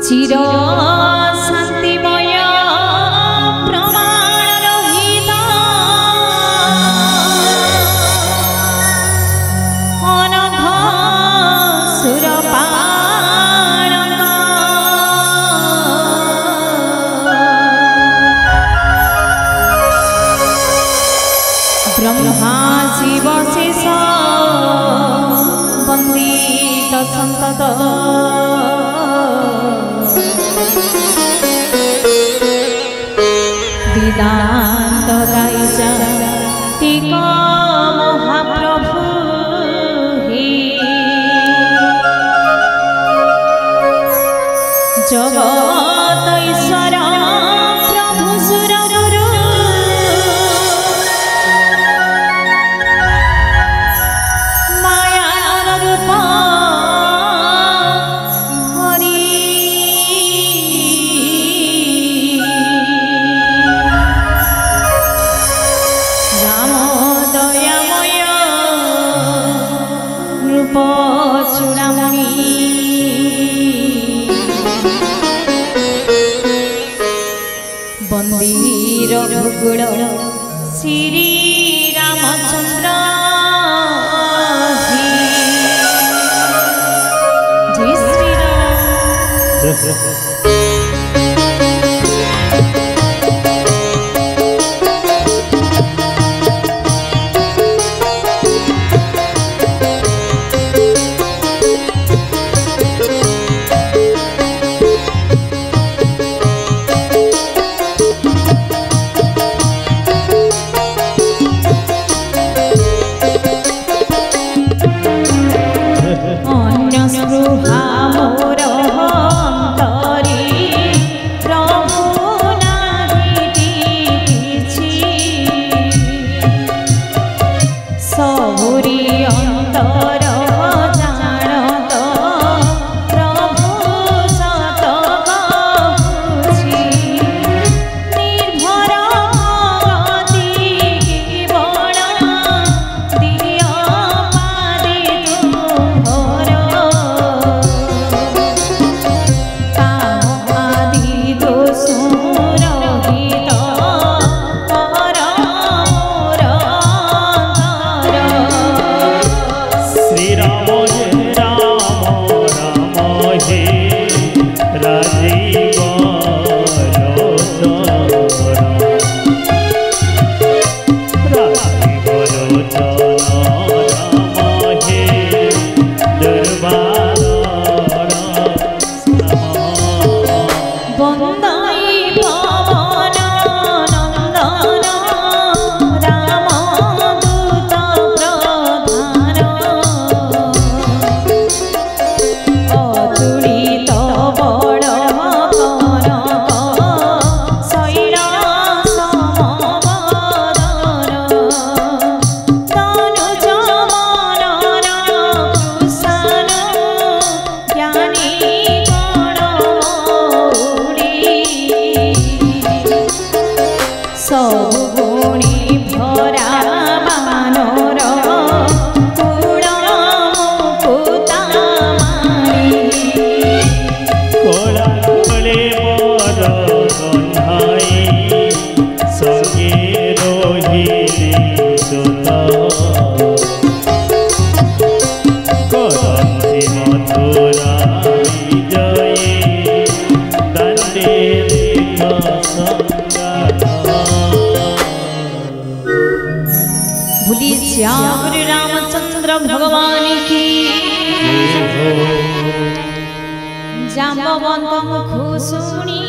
चिर शांतिमय प्रमाण रहित अनघ सुरपाणक ब्रह्मा शिव शेष वंदित संतत वेदांत गायचा टीका महाप्रभु हे जगत ईश्वर प्रभु सुर गुरु माया रूप चूड़ामणि बंदीर भूगुल श्री रामचंद्र जय श्री राम। रामचंद्र भगवान की जाम्बवंत मुख शुणी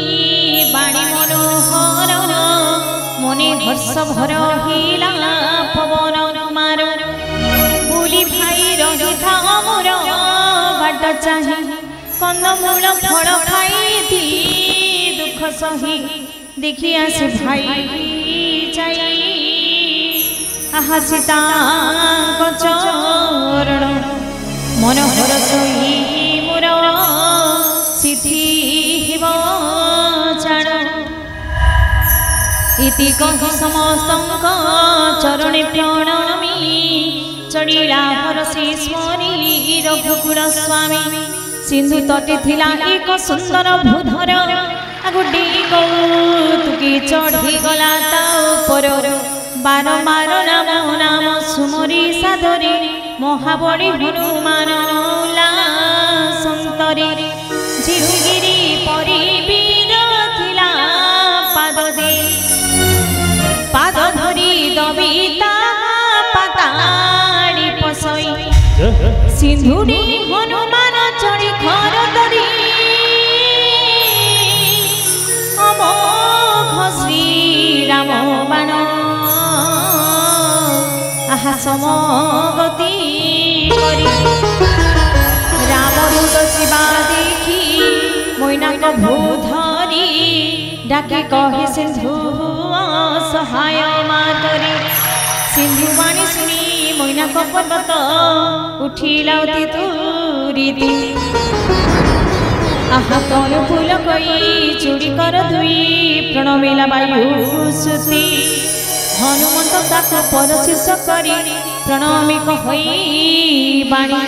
बाणी मनोहर मने हर्ष भर हिला पवन कुमार बुली भाई रही था मोर बाट चाहे कंदमूल फल खाई दुख सही देखी आसे भाई जाई आहा सीतांक चरण मनोहर सही मोर सिद्धि हिब जाण इति कहि समस्तंक चरणे प्रणमी चढ़ीला हरसी स्मरी रघुकुल स्वामी सिंधु तटे थिला एक सुंदर भूधर आगु डेगो तुकी चढ़ी गला ता ऊपर बारंबार नाम नाम सुमरी सादरी महाबली हनुमान संतरी झिउगिरी परी वीर थिला पाद धरी दबिता पाताड़ी पसई सिंधुडी हनुमान चढ़ी घर तरी अमोघ श्री राम बाण आहा समगति करी रामदूत शिवा देखी मैनाक भूधरी डाके कहे सिंधु सहाय मातरी सिंधु वाणी सुनी मैनाक पर्वत उठिला अति तुरीति आहा कौन फूल कई चूड़ी कर धुई प्रणमिला वायु सुती हनुमंत ताको परशिष करी प्रणामी कही बाणी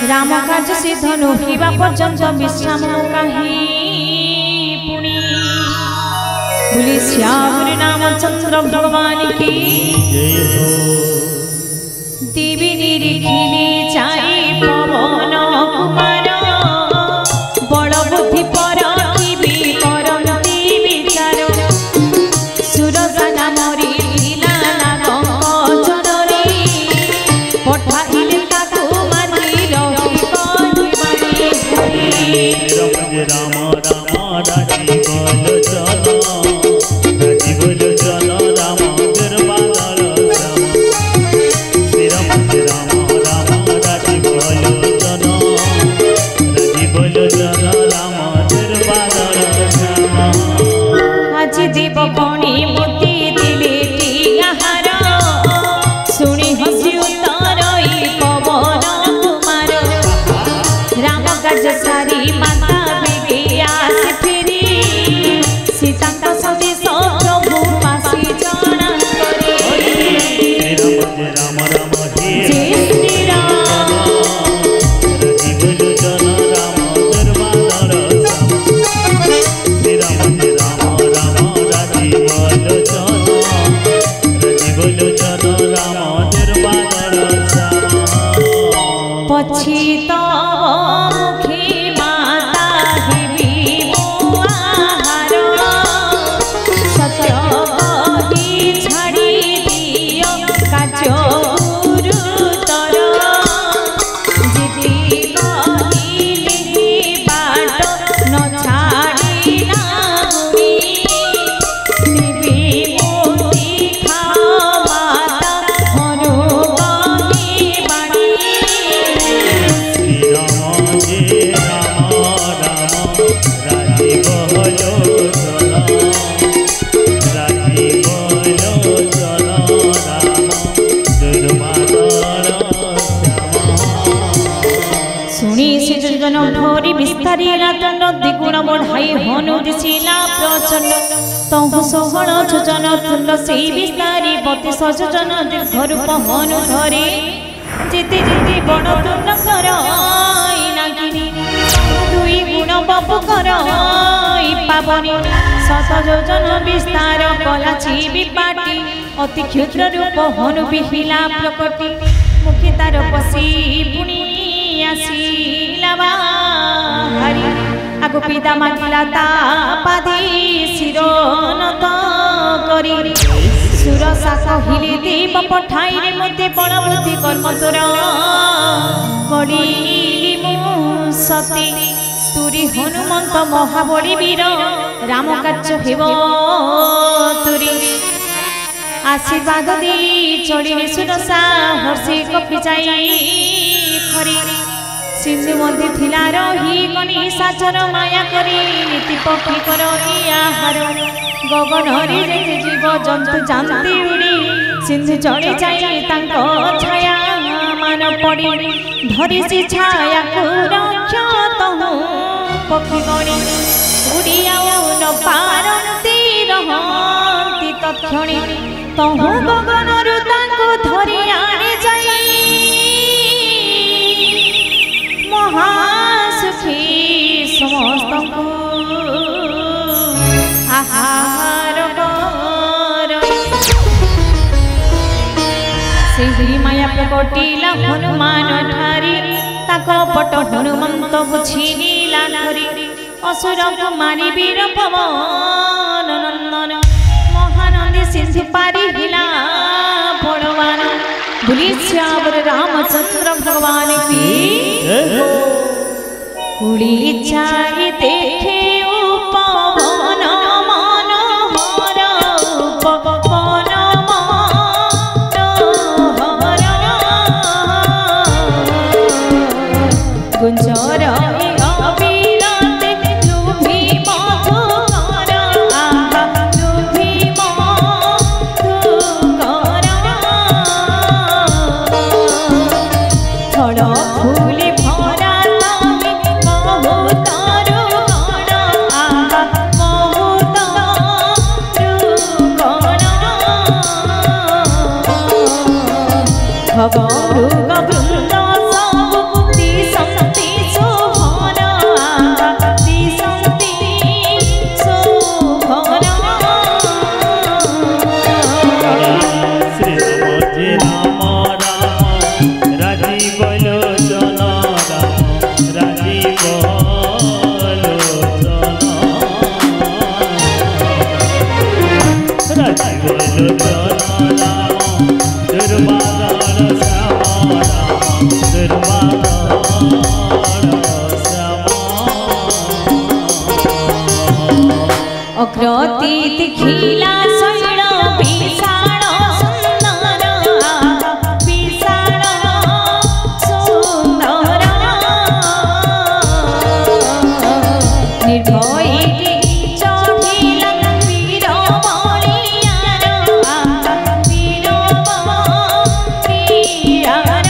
राम कार्य सिद्ध नुहिबा पर्यंत विश्राम कहीं पुणी बोली श्याम रामचंद्र भगवान की जय हो। देवी निरीखिली जाई पवन कुमार बड़ बुद्धि पर की करती विचार सुरसा मरी राम राम राजी बोल चलो राम दरबार श्याम श्री राम राम राजी बोल चलो राम दरबार श्याम आज देव कणी मोती दिले टिहार सुनी हसी उत्तर पवन कुमार राम काज सारी माता पछी तो मुखी माता हेबी मुआहार सत्य कही छाड़ी दियो काज गुरुतर जिति कहिली बाट न छाड़ी नामी देवी मोती खाओ माता हनुमती बाणी भोरी विस्तारी रातन द्विगुण बढ़ाई हनु दिशिला प्रचंड तहु सोहण जोजन तुलसी विस्तारी बती सजन दीर्घ रूप हनु धरे जिति जिति बड़ तुल कर नागिनी दुई गुण बपु कर पावनी शत योजन विस्तार कलाची विपाटी अति क्षुद्र रूप हनु बिहिला प्रकटी मुखी तार पशी पुणी आसिला बाहरी आगु पिता मागिला ता पादी शिरोनत करी सुरसा कहिली दीप पठाई रे मते बड़ बुद्धि कर्म तोर करिली मु सती तुरी हनुमंत महाबली वीर राम कार्य हेबो तुरी आशीर्वाद दी चढ़ी सुरसा हर्षी कपि जाई खरी सिंधु मध्य थिला रही कनी साचर माया करी नीति पक्षी कर आहार गगन हरि जे जीव जंतु जानती उड़ी सिंधु चढ़ी जाई तांको छाया मान पड़ी धरी सी छाया को रक्ष तहु पक्षी गणी उड़ी आउ न पारंती रहंती तत्क्षणी तहु गगन रु तांको धरी आनी जाई हाहार से माया प्रकटिला हनुमान ठारी ताक पट हनुमंत बुझिला धरी असुर कुमारी वीर पवन नंदन महानंदी सिंधु पारी हिला बड़वान भूली श्यावर रामचंद्र भगवान की उड़ी जाई देखे उपवन मनोहर उपवन मनोहर गुंजर अग्रती खिला शैल विशाल सुंदर विशाल सुंदर निर्भय चढ़िला वीर बलियार वीर बलियार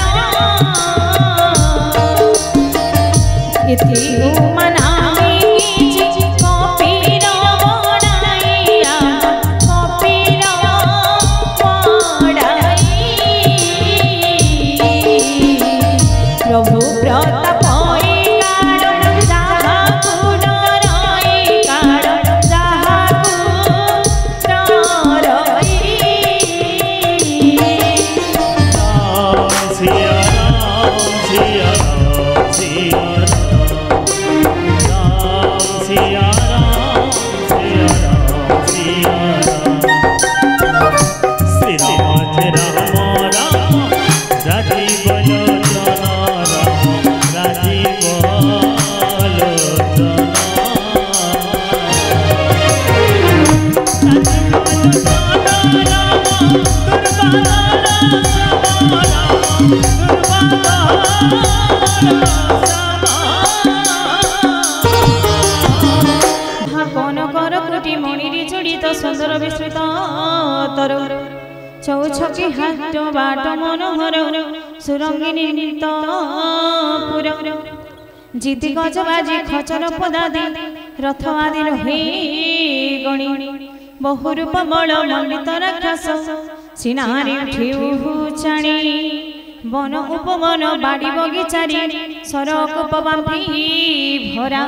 इति सुंदर विस्तृत तर चौछकी हाट बाट मनोहर सुरंगिनी नृतपुर जिति गजबाजी खचर पदादि रथ आदि रहे गणी बहुरूप बल मंडित राक्षस सिनारी उठाणी वन उपवन बाड़ी बगीचारी सरकूप बांधी भरा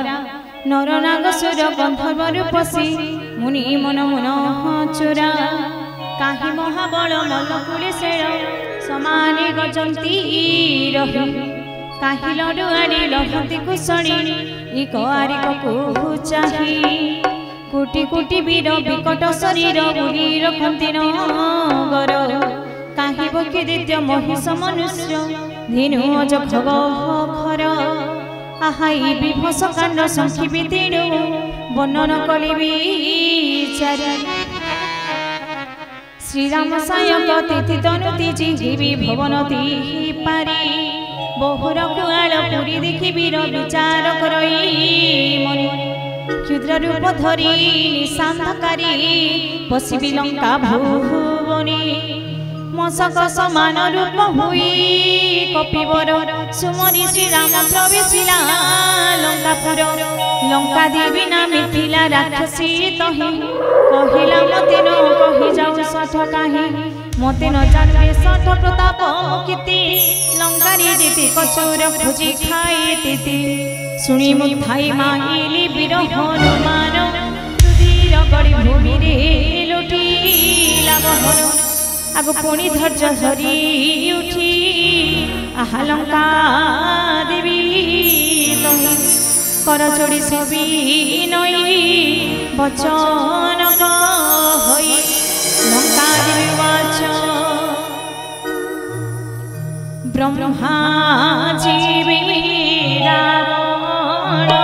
नर नागसुर गंधर्व रूपसी मुनि मन मन चोरा काहि महाबल मल्लकुली शेर समाने गजंती रही काहि लडुआड़ी लढ़ती कुशणी एक आरिक को चाही कोटि कोटि वीर विकट शरीर बुरी रखती नगर काहि बकी दित्य महिष मनुष्य धीनु अज खग खर आहाई विभस कांड संखी वितीणु वर्णन कलिबी चारि श्रीराम सायक तिथि तनुति जिहिबी भवनती पारी बहुर कुआल पुरी देखि वीर विचार करई मनि क्षुद्र रूप धरी निशांतकारी पशिबी लंका भुवनी मशक समान रूप हुई कपिवर सुमरी श्रीराम प्रवेशिला लंकापुर लंका देवी ना मिथिला राक्षसी तही कहिला मते न कहि जाऊ सठ काहे मते न जानबे सठ प्रताप कीर्ति लंकारी जीति कचौर खोजी खाई तीति सुनी मुथाई माहिली वीर हनुमान रुधिर गड़ी भूमि रे लुटिला मोहर आगो पुणी धैर्य धरी उठी आहा लंका देवी तही कर जोड़ी सबी नई बचन कही लंका देवी वाच ब्रह्मा जीवी रावण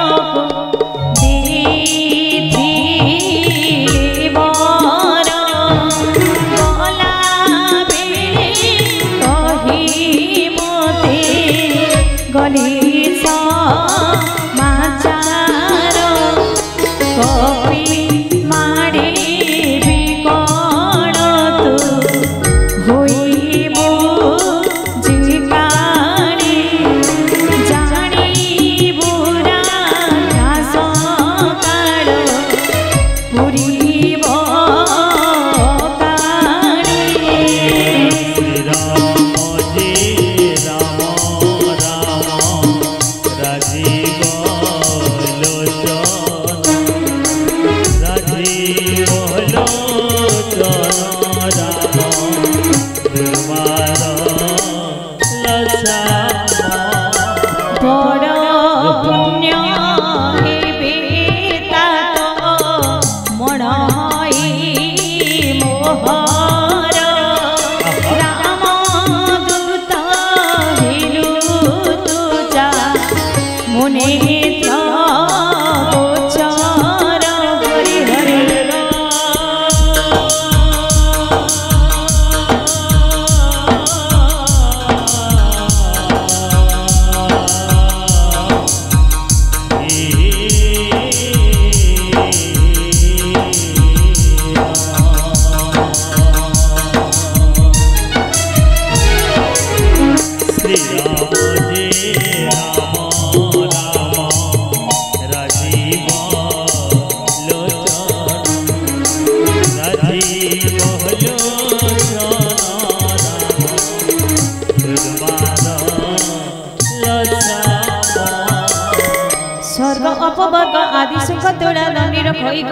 स्वर्ग अपवर्ग आदि सुख तोड़ा दंडीर खैग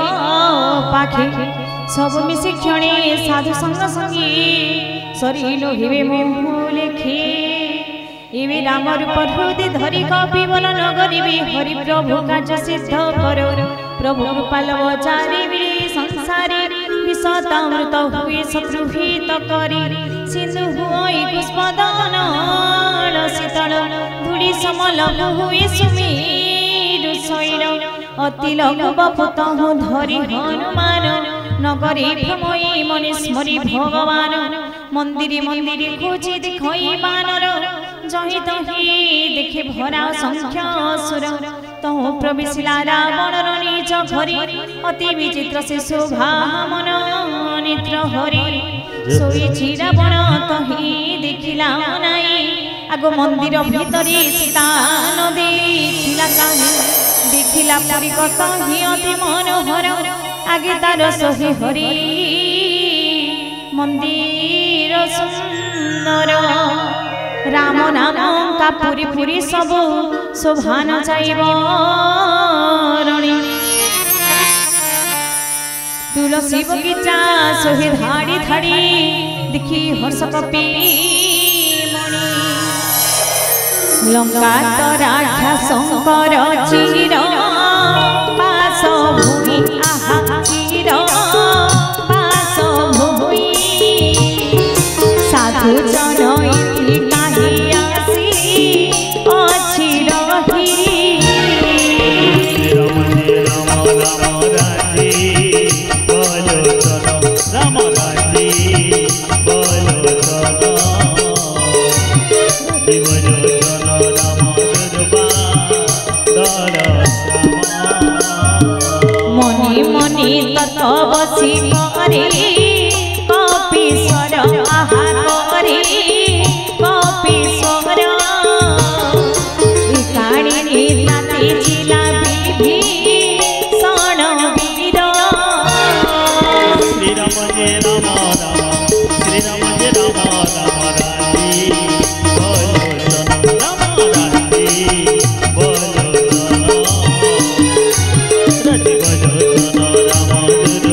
पाखे सब मिसी क्षणे साधु संग संगी सरिलो हिवे मोह लेखे इवे राम रूप हृदय धरी कपि बल नगरिबे हरि प्रभु कार्य सिद्ध करो प्रभु कृपालव चारिबे संसारे विषतामृत हुए शत्रु हित करी सिंधु हुई पुष्पदान शीतल धूड़ी समल हुए सुमेरु शैल अति लघु बपुत धरी हनुमान नगरी भ्रमई मनि स्मरी भगवान मंदिरे मंदिरे खोजी देखई बानर जहि तहि देखे भरा संख्या असुर तहु प्रवेशिला रावण निज घरी अति विचित्र से शोभा मन नेत्र हरि सोई रावण तहि देखिला नाई आगो मंदिर भितरे सीता न देखिला काहे देखिला पुरी कतहि अति मनोहर आगे तार सोहे हरि मंदिर सुंदर राम नाम का पुरी पुरी सब शोभान जाइब तुलसी बगीचा सोहे धाड़ी धाड़ी देखी हर्ष कपी मणि लंका तो राजा शंकर चिर पास भूमि आहा चिर पास भूमि साधु जन इति काहि आसी अछि रही राम राम राधे बोलो चलो राम राधे बोलो चलो बोलो चलो राम मनि मनि तत बसी करे कपीश्वर आहा करे कपीश्वर काणी नाती जिला विधि सण वीर श्री राम जय राम राम श्री राम जय राम राम राधे बोलो चलो राम राधे बोलो चलो राधे बोलो चलो राम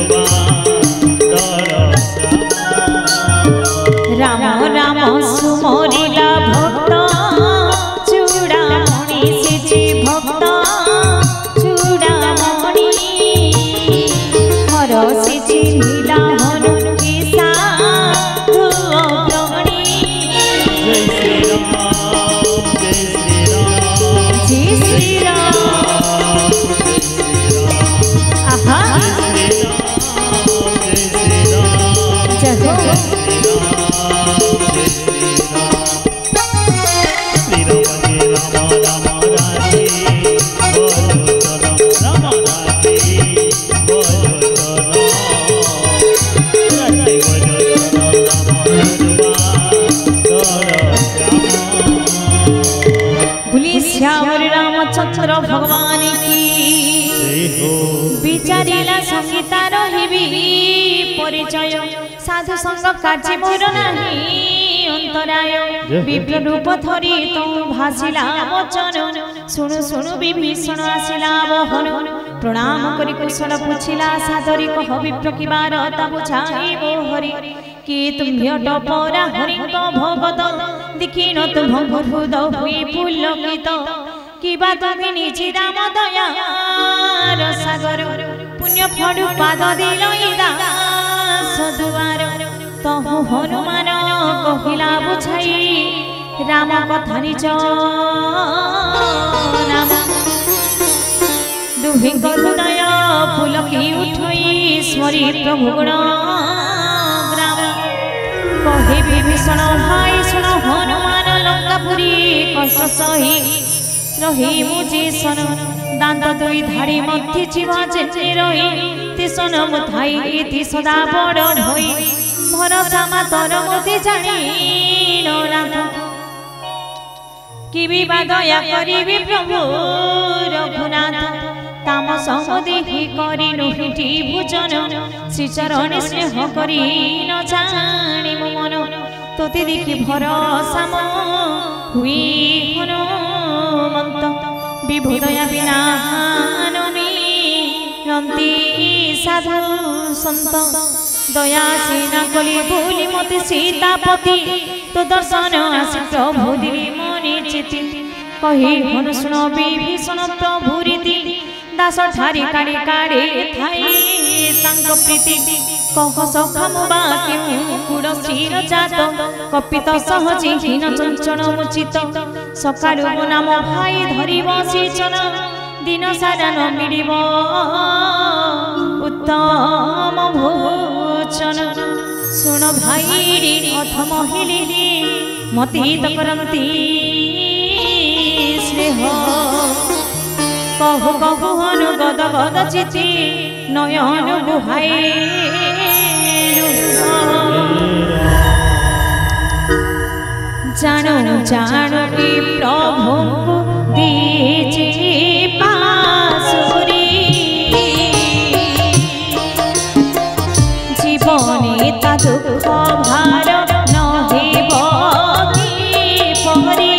विचारिला संगीता रहिबी परिचय साधु संग कार्य मोर नाही अंतराय विप्र रूप धरी तो भासिला वचन सुनु सुनु विभीषण आसिला बहन प्रणाम करी कुशल पुछिला सादरी कह विप्र की बारता बुझाइबो हरि कि तुम्ही टपरा हरिक भगत देखिन तुम हृद हुई पुलकित कि बात निजी राम दयार सागर पुण्य फड़ु पाद दिलइदा सदुवार तहु हनुमान कहिला बुझाई राम कथा निज नाम दुहि हृदय पुलकी उठई स्मरी प्रभु गुण ग्राम कहे विभीषण भाई सुन हनुमान लंकापुरी कष्ट सही रही मुझे दांत दुई धाड़ी मध्य जीव जेते रही तिसन मुथाई ति सदा बड़ भई भरोसा मातर मोती जानी नाथ कि दया करिबे प्रभु रघुनाथ तामस मोदेहि करि नुहिटी भोजन श्रीचरण स्नेह करि न जानी मन तोते देखि भरोसा हुई हनुमंत विभुदया बिना रंती साधु संत दया सीना कली बोली मते सीतापति तो दर्शन आसी प्रभु दिली मनी चिति कही हनु सुन विभीषण प्रभु रीति दास ठारी काड़ी काड़ी थाई तांको प्रीति कह सखा मो बाक्यु कुड़ स्थिर जात कपित सहजी हीन चंचल मुचित सकाळु मो नाम भाई धरी बसिचन दिन सारा न मिलिब उत्तम भोजन सुन भाई अथम हिली मतीत करंती स्नेह कहु कहु हनु गद गद चिति नयन गुहाई जानु जानु कि प्रभु दीजी पासुरी जीवनी ता दुख भार नहिब परी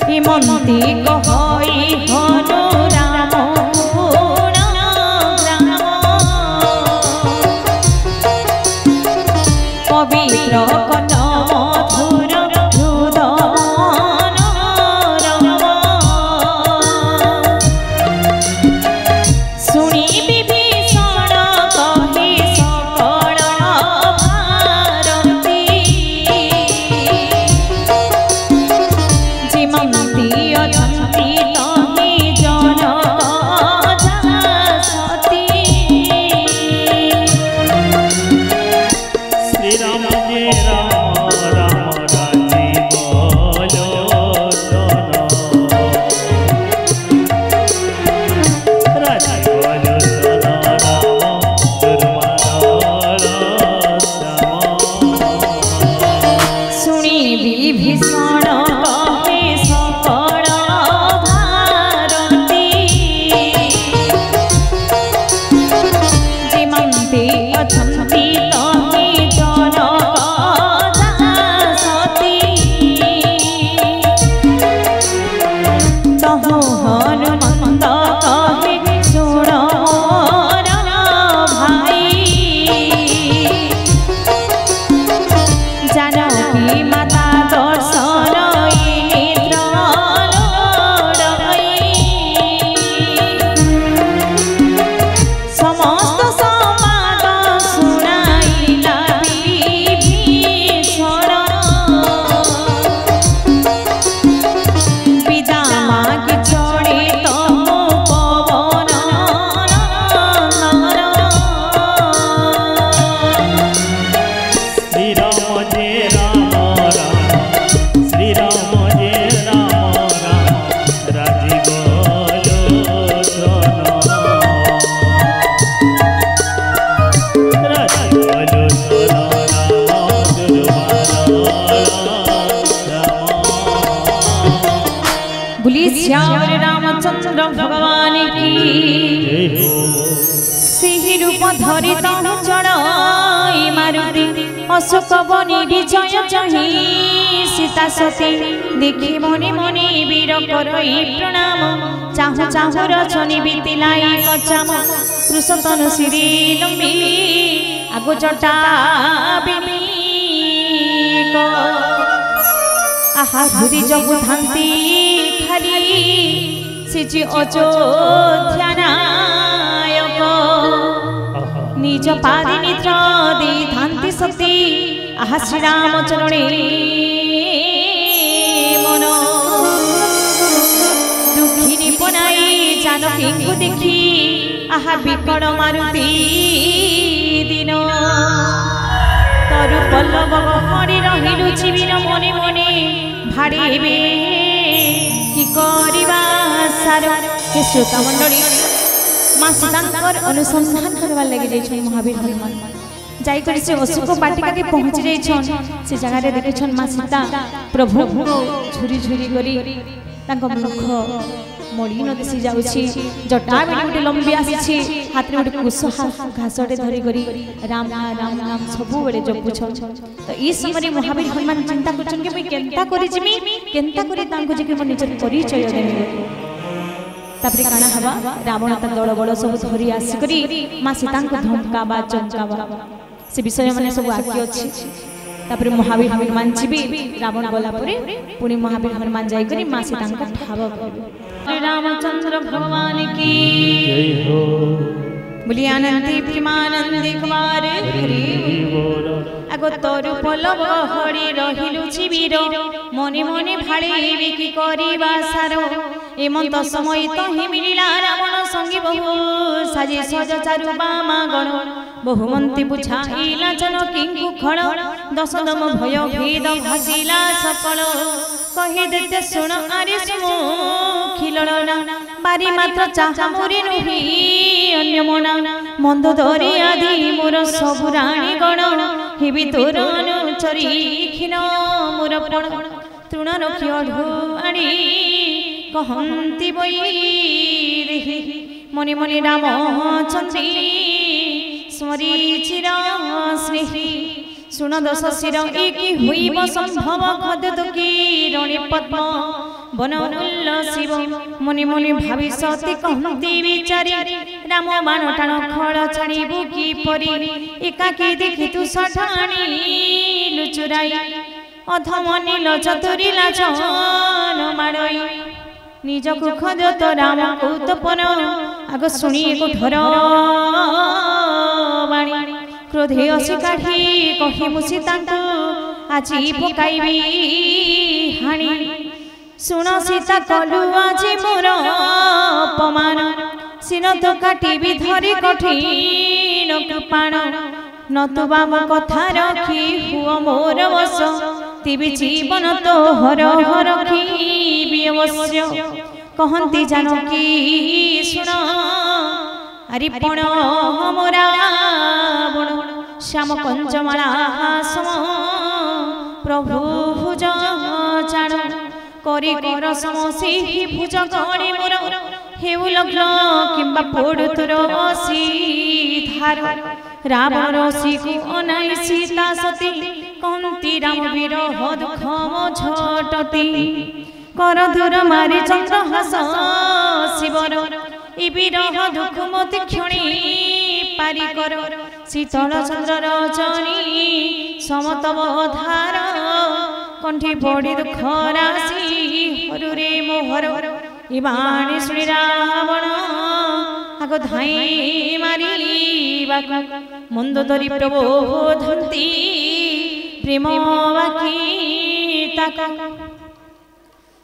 हिमंती कहई हनु राम गुण ग्राम पवित्र कन मधुर हृदय शुणी विभीषण कहि सकल भारती जिमंती अछंती तहि जनक जासती श्री राम जी राम राम राजीव लोचन राजीव लोचन राम दुर्मल श्याम शुणी विभीषण कहे सकल भारती जिमंती अछंती तहि जनक जासती तहु हनुमंत कहे सुण भाई जानकी माता दर्शन नेत्र लोड़ई समस्त समाद शुणाइला विभीषण विदा माग चढ़े तम श्याम रामचंद्र भगवान की जय हो सिहि रूप धरि तहु चढ़ई मारुति अशोक बनि विजय चही सीता सती देखि मने मने वीर करई प्रणाम चाहु चाहु रचनी बीतिलाई कचाम कृषतनु श्री लंबी आगो जटा बिमिक आहा धुरी जगु धांती खाली सिचि अयोध्या नायक निज पादे निद्र दे धांती सती आहा श्री राम चरणे मन दुखिनी बनाई जानकी को देखी आहा विकट मारुति दिन तरु पल्लव हरि रहिलु जीवीर मने मने भाड़ेबे कि करिबा सार हे श्रोता मंडली माँ सीतांकर अनुसंधान करवा लगे जाइछन महावीर हनुमान जाई कर से अशोक पाटिका के पहुंच जाइछन से जगह रे देखछन माँ सीता प्रभु झुरी झुरी करी तांको मुख मोड़ी न दिसी जाउछि जटा बेली उठे लंबी आसी हाथ रे उठे कुसहा घासटे धरी करी राम राम नाम सबु बेले जपुछ तो ई समय महावीर हनुमान चिंता करछन के मैं केंता करि जिमी केंता करि तांको जे के मन निज परिचय देबे तापरे काना हवा रावण ता दल बड़ सब धरी आसी करी मां सीता को धमकाबा चमकाबा से विषय माने सब आकी अछि तापरे महावीर हनुमान जी भी रावण गला परे पुनी महावीर हनुमान जाई करी मां सीता को ठाव करबे रामचंद्र भगवान की जय हो बोली आनंदी प्रेमानंदी कुमार हरि बोल आगो तरु पल्लव हरि रहिलु जीवीर मने मने भाड़ेबे कि करिबा सार एमंत समय तो ही मिलिला रावण संगी बहु साजे सज चारु बामा गण बहुमंती बुझाइला जनकी कुखड़ दशदम भय भेद भासिला सकल कहि देते सुन आरे सुमो खिलना बारी मात्र चाहा मोरे नुही अन्य मना मंद धरी आदि मोर सबु राणी गण हेबी तोर अनुचरी खिन मोर पण तृण रखी अढु आणी कहंती बई देहि मने मने राम चंद्री स्मरी चिर स्नेही सुन दश शिर एकी हुईब संभव खद दुखी रणि पद्म बन उल्लसिब मने मने भावी सती कहंती विचारी राम बाण टाण खड़ छाड़िबु की परी एकाकी देखि तु सठाणी लुचुराई अधमनी लचतुरी लाचन माड़ई निज कुख दत राम कौतपन आग शुणी कोठर बाणी क्रोधे असी काढ़ी कहि मुसी तांको आजी पकाइबी हाणी सुन सीता कलु आजी मोर अपमान सिन तो काटिबी धरी कठिन कृपाण नतुबा मो कथा रखी हुओ मोर वश तिबी जीवन तो हर हर रखी अवश्य कहंती जानकी सुन हरिपण मोरा बण श्याम कंचमाला सम प्रभु भुज चाण करी कर सम से भुज गणी मोर हेउ लग्न किंबा पोड़ तुर सीधार रावण रसी को अनाई सीता सती कंती राम विरह दुख झटती कर दूर मारी चंद्रहास शिवर इ विरह दुख मत क्षणी पारी कर शीतल चंद्र रजनी समतव धार कंठी बड़ी दुख राशि हरुरे मोहर इबाणी श्री रावण आग धाई मारी मंद धरी प्रबोधंती प्रेम बाकी ताका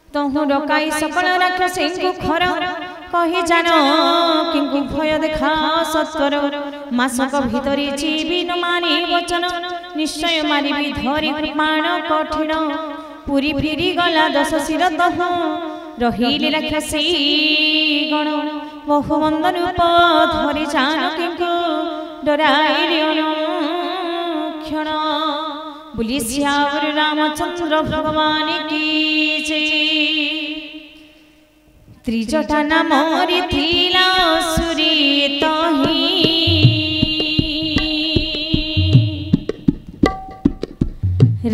तहु डकाई सकल राक्षसी खर कही जान किंकु भय देखा सत्वर मासक भितरी जीवी न मानी वचन निश्चय मारी धरी कृपाण कठिन पुरी फिरी गला दश शिर तहु रहिले राक्षसी गण बहु मंद रूप धरी जान किंकु डराई क्षण बोली श्यावर रामचंद्र भगवान की जय। त्रिजटा नामरी थिला सुरी तही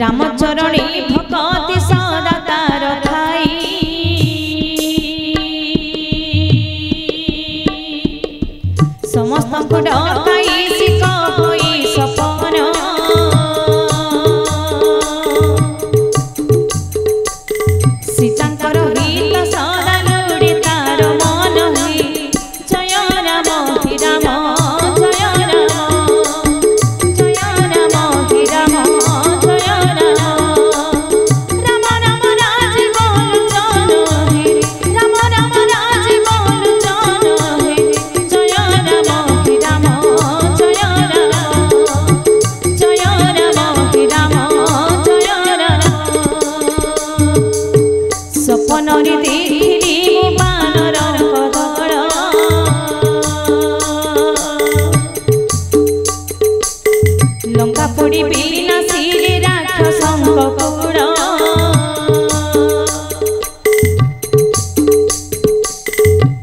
रामचरणी भगति सदा तार थाई समस्त डकाई शिक होई सपन सीतांकर हित सदा लोड़ी तार मन हुई जय राम ही राम जय राम जय राम ही राम जय राम राम राज बोल चन हे राम राम राज बोल चन हे जय राम ही राम जय राम जय राम ही राम जय राम सपन रे देखिली मो बानर कदळ लंका पोड़ी बिना सिरे राक्षसंक कूड़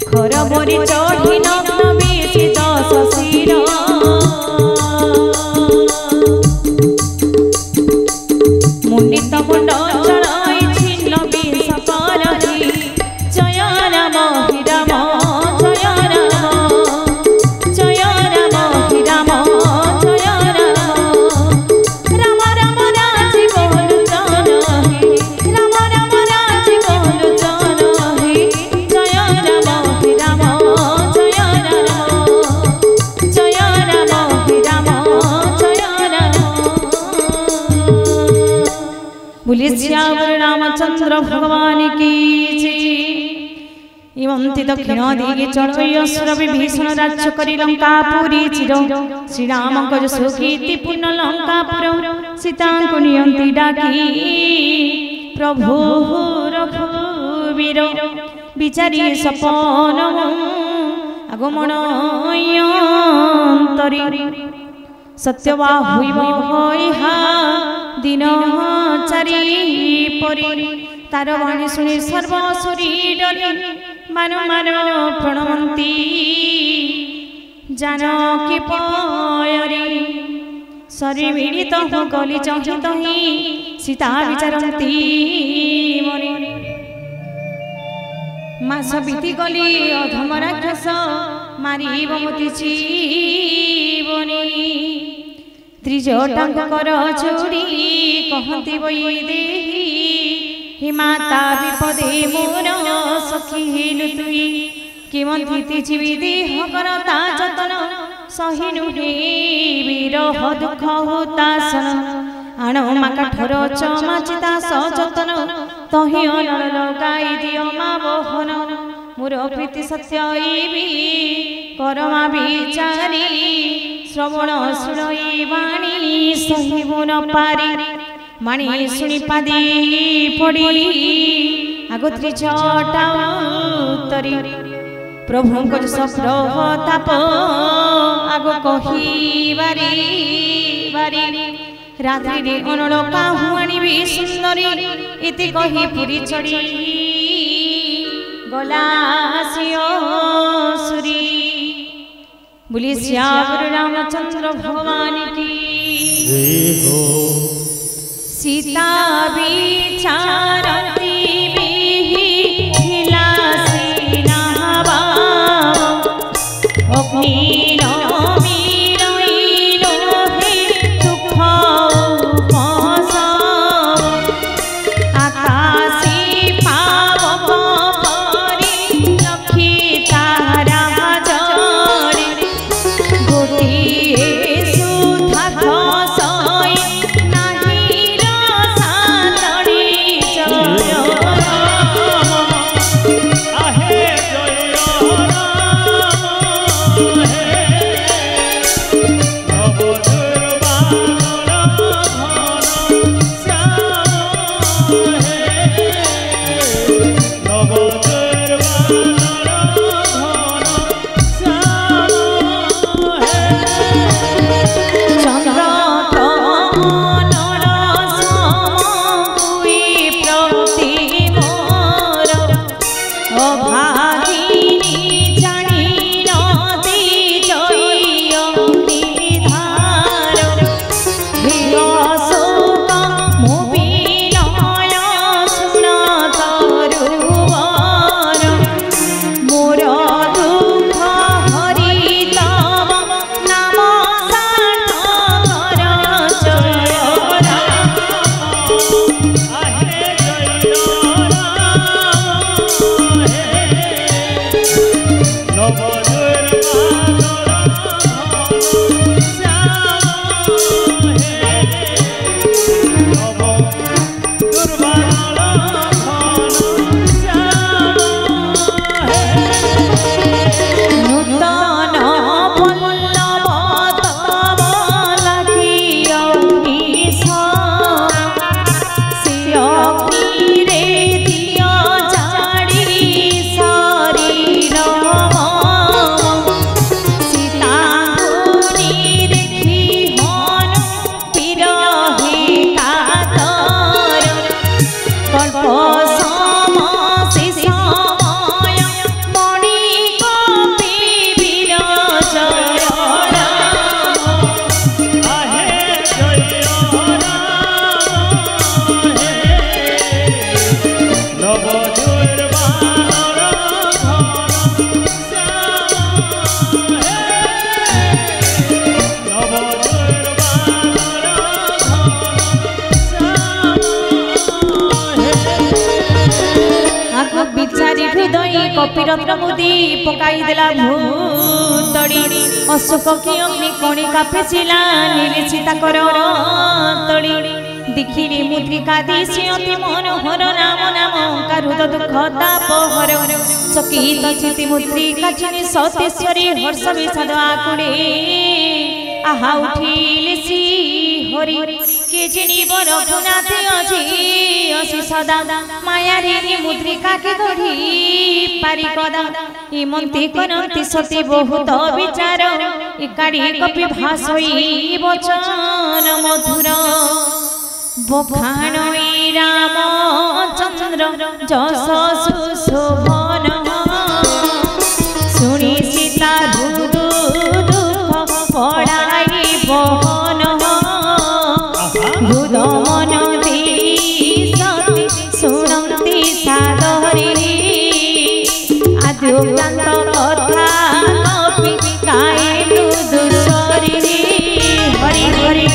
खर बोरी चढ़ी नग्न बेशी 10 शिर मुंडित मुंड चढ़ाई छिन्न विष करही जय राम ही राम जय राम जय राम ही राम जय राम राम राम राज बोल चन हे राम राम राज बोल चन हे जय राम ही राम जय राम जय राम ही राम जय राम बोले श्यावर रामचंद्र भगवान की जय। इमंती दक्षिण दिगे चढ़ई असुर विभीषण राज्य करी लंकापुरी चिर श्रीराम सुकीर्ति पूर्ण लंकापुर सीता को नियंती डाकी प्रभु रघुवीर विचारी सपन आगमन अंतरी सत्यवा हुइब होइहा दिन चारि परी तार वाणी शुणी सर्वसुरी डरी मान मान प्रणमंती जानकी पयरी सरी मिलित हो गली चहित ही सीता विचारती मरी मास बीती गली अधम राक्षस मारिब मति जीवनी त्रिजटांकर जोड़ी कहती बई देही हे माता विपदे मोर सखी हेलु तुई किमंती जीवी देह करता जतन सहिनु हे विरह दुख हुतासन आण मा काठर चमाचिता सजतन तहि अनल लगाई दियो मा बहन मोर प्रीति सत्य करमा विचारी श्रवण सुरई वाणी सहिबु न पारी माणी शुणी पादी पड़ी आगोत्री छटा उत्तरी प्रभु को सप्रह ताप आगो कही बारी बारी रात्रि रे अनलका हुआणी भी सुंदरी इति कही पुरी चढ़ी गला सियो सुरी बोली श्यावर रामचंद्र भगवान की सीता विचारती बिहिला सीनावा अग्नि जय कपिरत्न मुदी पकाई देला भूतड़ी अशोक की अग्नि कणिका फेसिला निरीक्षिता कर तड़ी देखिली मुद्रिका दिशे अति मनोहर नाम नाम कारुद दुख तापहर चकित चिति मुद्रिका चिनी सतेश्वरी हर्ष विषाद आकुड़े आहा उठिले श्री हरि के जिनिब रघुनाथ अझी सदा मायारी मुद्रिका के गढ़ी पारी कदा इमंती करंती सती बहुत विचार इकाड़ी कपि भाषई वचन मधुर बखान राम चंद्र जस सुशोभन सुनी सीता दुख पड़ाई बहन हृद मन दी सती शुणती सादरी आद्योक्तांत कथा कपि गायेतु दुसरी हरि हरि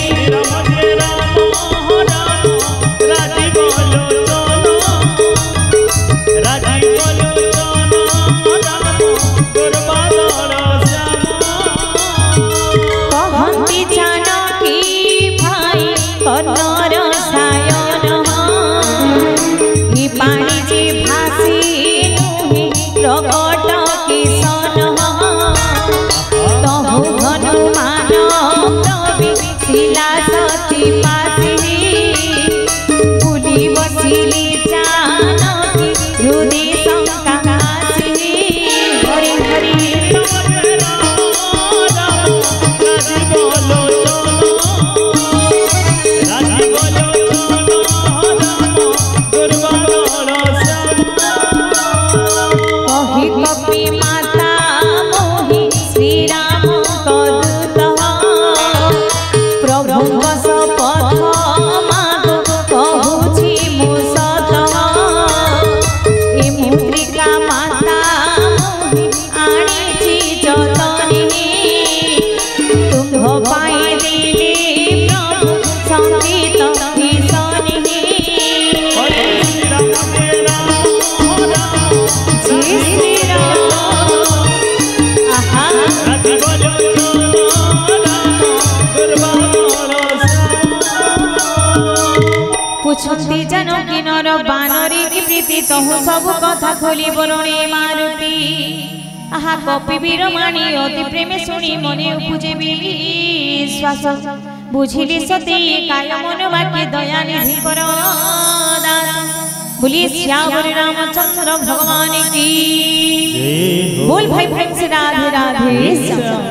पुछती जन किनर बानरी की प्रीति तहु सब कथा खोली बोलणे मारुति आहा कपि वीरमाणी अति प्रेमे शुणी मने उपजे विश्वास बुझिली सती काय मन वाक्य दया निधि कर दास बोली श्यावर रामचंद्र भगवान की बोल भाई भाई से राधे राधे।